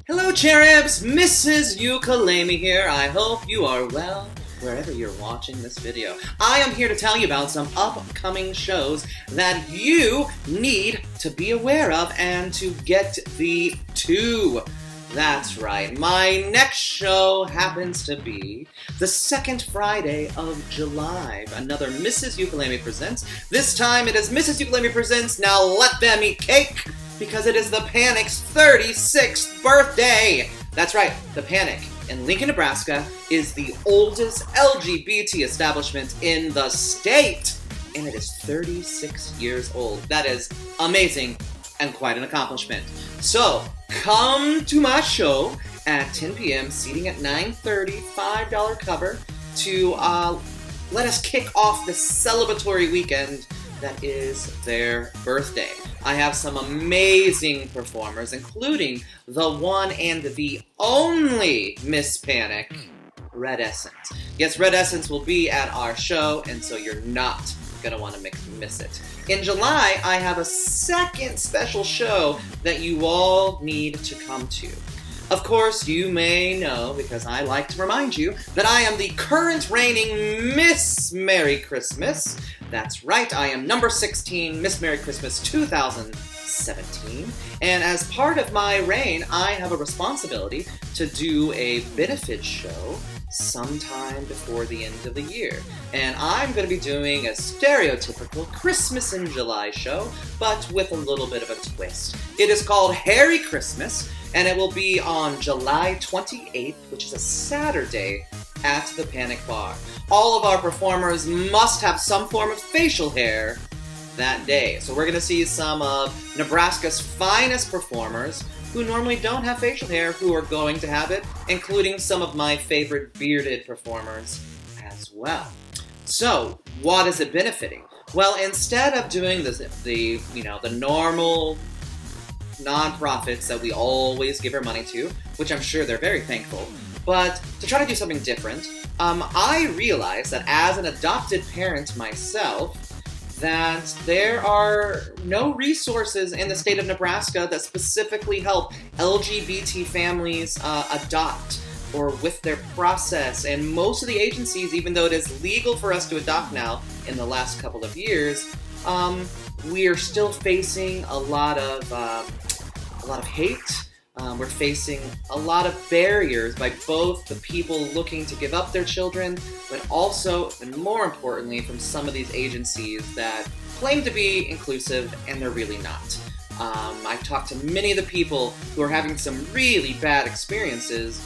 Hello, cherubs! Mrs. Yuka Layme here. I hope you are well wherever you're watching this video. I am here to tell you about some upcoming shows that you need to be aware of and to get thee to. That's right, my next show happens to be the second Friday of July. Another Mrs. Yuka Layme Presents. This time it is Mrs. Yuka Layme Presents Now Let Them Eat Cake, because it is the Panic's 36th birthday. That's right, the Panic in Lincoln, Nebraska is the oldest LGBT establishment in the state, and it is 36 years old. That is amazing and quite an accomplishment. So, come to my show at 10 p.m., seating at 9:30, $5 cover, to let us kick off the celebratory weekend that is their birthday. I have some amazing performers, including the one and the only Miss Panic, Red Essence. Yes, Red Essence will be at our show, and so you're not gonna want to miss it. In July, I have a second special show that you all need to come to. Of course, you may know, because I like to remind you, that I am the current reigning Miss Merry Christmas. That's right, I am number 16, Miss Merry Christmas 2017. And as part of my reign, I have a responsibility to do a benefit show sometime before the end of the year. And I'm going to be doing a stereotypical Christmas in July show, but with a little bit of a twist. It is called Harry Christmas, and it will be on July 28th, which is a Saturday, at the Panic Bar. All of our performers must have some form of facial hair that day. So we're going to see some of Nebraska's finest performers who normally don't have facial hair, who are going to have it, including some of my favorite bearded performers as well. So, what is it benefiting? Well, instead of doing the normal nonprofits that we always give our money to, which I'm sure they're very thankful, but to try to do something different, I realized that as an adopted parent myself, that there are no resources in the state of Nebraska that specifically help LGBT families adopt or with their process. And most of the agencies, even though it is legal for us to adopt now in the last couple of years, we are still facing a lot of hate. We're facing a lot of barriers by both the people looking to give up their children, but also, and more importantly, from some of these agencies that claim to be inclusive, and they're really not. I've talked to many of the people who are having some really bad experiences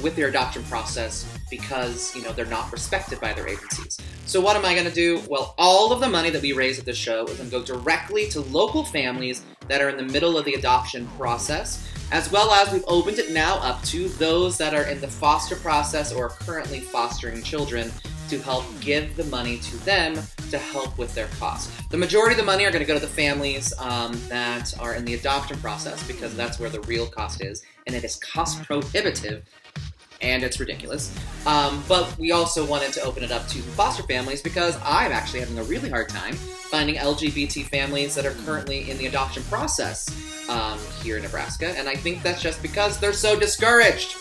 with their adoption process because, they're not respected by their agencies. So what am I going to do? Well, all of the money that we raise at this show is going to go directly to local families that are in the middle of the adoption process, as well as we've opened it now up to those that are in the foster process or are currently fostering children, to help give the money to them to help with their costs. The majority of the money are going to go to the families that are in the adoption process, because that's where the real cost is, and it is cost prohibitive, and it's ridiculous. But we also wanted to open it up to foster families, because I'm actually having a really hard time finding LGBT families that are currently in the adoption process here in Nebraska, and I think that's just because they're so discouraged.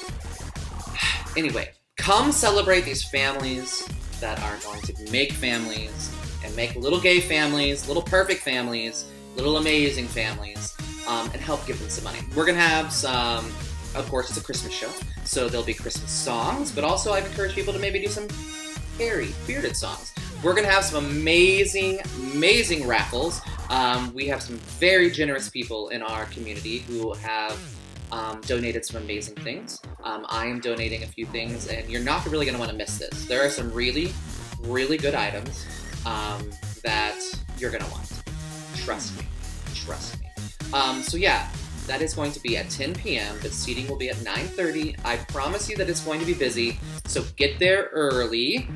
Anyway, come celebrate these families that are going to make families and make little gay families, little perfect families, little amazing families, and help give them some money. We're going to have some, of course, it's a Christmas show, so there'll be Christmas songs, but also I've encouraged people to maybe do some hairy, bearded songs. We're going to have some amazing, amazing raffles. We have some very generous people in our community who have donated some amazing things. I am donating a few things, and you're not really going to want to miss this. There are some really, really good items that you're going to want. Trust me. So yeah, that is going to be at 10 p.m. The seating will be at 9:30. I promise you that it's going to be busy, so get there early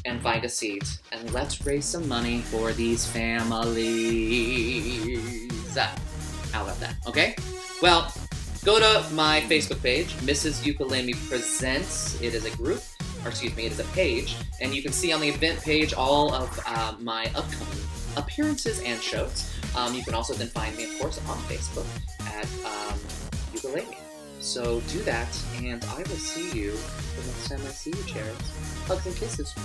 and find a seat, and let's raise some money for these families. How about that, okay? Well, go to my Facebook page, Mrs. Yuka Layme Presents. It is a group, it is a page, and you can see on the event page all of my upcoming appearances and shows. You can also then find me, of course, on Facebook at Yuka Layme. So do that, and I will see you the next time I see you, Cherries. Hugs and kisses.